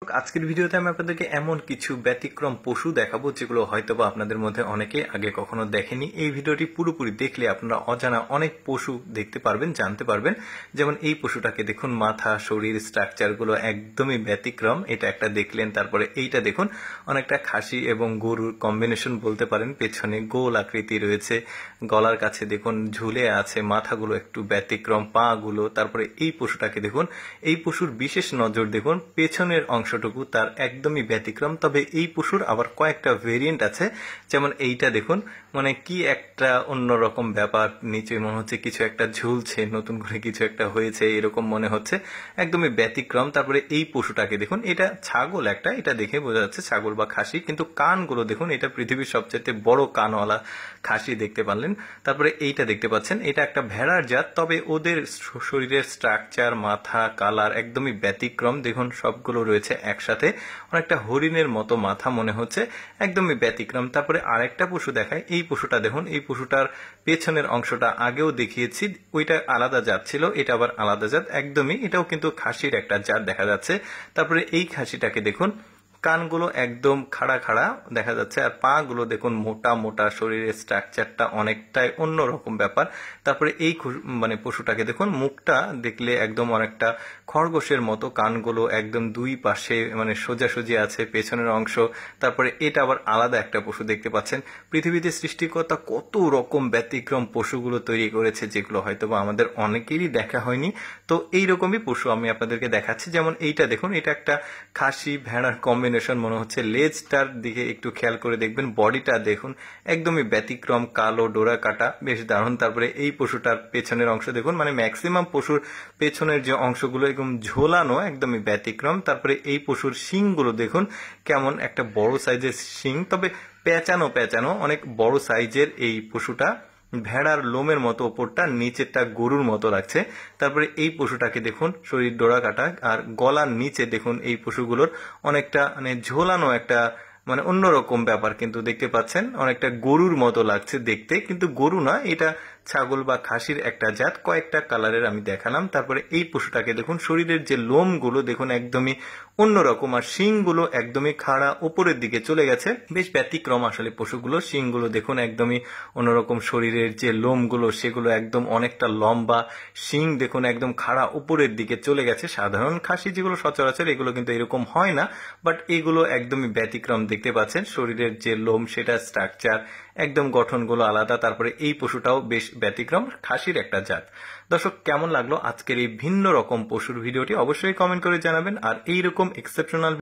আজকের ভিডিওতে আমি আপনাদেরকে এমন কিছু ব্যতিক্রম পশু দেখাবো যেগুলো হয়তোবা আপনাদের মধ্যে অনেকে আগে কখনো দেখেনি। এই ভিডিওটি পুরোপুরি দেখলে আপনারা অজানা অনেক পশু দেখতে পারবেন, জানতে পারবেন। যেমন এই পশুটাকে দেখুন, মাথা, শরীর, স্ট্রাকচার গুলো একদমই ব্যতিক্রম। এটা একটা দেখলেন। তারপরে এইটা দেখুন, অনেকটা খাসি এবং গরুর কম্বিনেশন বলতে পারেন। পেছনে গোল আকৃতি রয়েছে, গলার কাছে দেখুন ঝুলে আছে, মাথাগুলো একটু ব্যতিক্রম, পা গুলো। তারপরে এই পশুটাকে দেখুন, এই পশুর বিশেষ নজর দেখুন, পেছনের অংশটুকু তার একদমই ব্যতিক্রম। তবে এই পশুর আবার কয়েকটা ভেরিয়েন্ট আছে। যেমন এইটা দেখুন, মানে কি একটা অন্যরকম ব্যাপার, নিচে মনে হচ্ছে কিছু একটা ঝুলছে, নতুন করে কিছু একটা হয়েছে এরকম মনে হচ্ছে, একদমই ব্যতিক্রম। তারপরে এই পশুটাকে দেখুন, এটা ছাগল একটা, এটা দেখে বোঝা যাচ্ছে ছাগল বা খাসি, কিন্তু কানগুলো দেখুন, এটা পৃথিবীর সবচেয়ে বড় কানওয়ালা খাসি দেখতে পারলেন। তারপরে এইটা দেখতে পাচ্ছেন, এটা একটা ভেড়ার জাত, তবে ওদের শরীরের স্ট্রাকচার, মাথা, কালার একদমই ব্যতিক্রম। দেখুন সবগুলো রয়েছে একসাথে, অনেকটা হরিণের মতো মাথা মনে হচ্ছে, একদমই ব্যতিক্রম। তারপরে আরেকটা পশু দেখায়, এই পশুটা দেখুন, এই পশুটার পেছনের অংশটা আগেও দেখিয়েছি, ওইটা আলাদা জাত ছিল, এটা আবার আলাদা জাত একদমই, এটাও কিন্তু খাসির একটা জাত দেখা যাচ্ছে। তারপরে এই খাসিটাকে দেখুন, কানগুলো একদম খাড়া খাড়া দেখা যাচ্ছে, আর পা গুলো দেখুন মোটা মোটা, শরীরের স্ট্রাকচারটা অনেকটাই অন্যরকম ব্যাপার। তারপরে এই মানে পশুটাকে দেখুন, মুখটা দেখলে একদম অনেকটা খরগোশের মতো, কানগুলো একদম দুই পাশে মানে সোজাসুজি আছে, পেছনের অংশ। তারপরে এটা আবার আলাদা একটা পশু দেখতে পাচ্ছেন। পৃথিবীতে সৃষ্টিকর্তা কত রকম ব্যতিক্রম পশুগুলো তৈরি করেছে, যেগুলো হয়তোবা আমাদের অনেকেরই দেখা হয়নি। তো এইরকমই পশু আমি আপনাদেরকে দেখাচ্ছি। যেমন এইটা দেখুন, এটা একটা খাসি ভেড়ার কম্বিনেশন মনে হচ্ছে। লেজটার দিকে একটু খেয়াল করে দেখবেন, বডিটা দেখুন একদমই ব্যতিক্রম, কালো ডোরা কাটা, বেশ দারুণ। তারপরে এই পশুটার পেছনের অংশ দেখুন, মানে ম্যাক্সিমাম পশুর পেছনের যে অংশগুলো একদম ঝোলানো, একদমই ব্যতিক্রম। তারপরে এই পশুর শিংগুলো দেখুন, কেমন একটা বড় সাইজের শিং, তবে পেঁচানো পেঁচানো, অনেক বড় সাইজের এই পশুটা। ভেড়ার লোমের মতো ওপরটা, নিচেরটা গরুর মতো লাগছে। তারপরে এই পশুটাকে দেখুন, শরীর ডোরা কাটা, আর গলার নিচে দেখুন এই পশুগুলোর অনেকটা মানে ঝোলানো একটা মানে অন্যরকম ব্যাপার কিন্তু দেখতে পাচ্ছেন, অনেকটা গরুর মতো লাগছে দেখতে, কিন্তু গরু না, এটা ছাগল বা খাসির একটা জাত। কয়েকটা কালারের আমি দেখালাম। তারপরে এই পশুটাকে দেখুন, শরীরের যে লোমগুলো দেখুন একদমই অন্যরকম, আর শিংগুলো একদমই খাড়া উপরের দিকে চলে গেছে, বেশ ব্যতিক্রম আসলে পশুগুলো। শিংগুলো দেখুন একদমই অন্যরকম, শরীরের যে লোমগুলো সেগুলো একদম অনেকটা লম্বা, শিং দেখুন একদম খাড়া উপরের দিকে চলে গেছে। সাধারণ খাসি যেগুলো সচরাচর, এগুলো কিন্তু এরকম হয় না, বাট এগুলো একদমই ব্যতিক্রম দেখতে পাচ্ছেন। শরীরের যে লোম, সেটা স্ট্রাকচার একদম, গঠনগুলো আলাদা। তারপরে এই পশুটাও বেশ ব্যতিক্রম, খাসির একটা জাত। দর্শক, কেমন লাগলো আজকের এই ভিন্ন রকম পশুর ভিডিওটি অবশ্যই কমেন্ট করে জানাবেন। আর এইরকম এক্সেপশনাল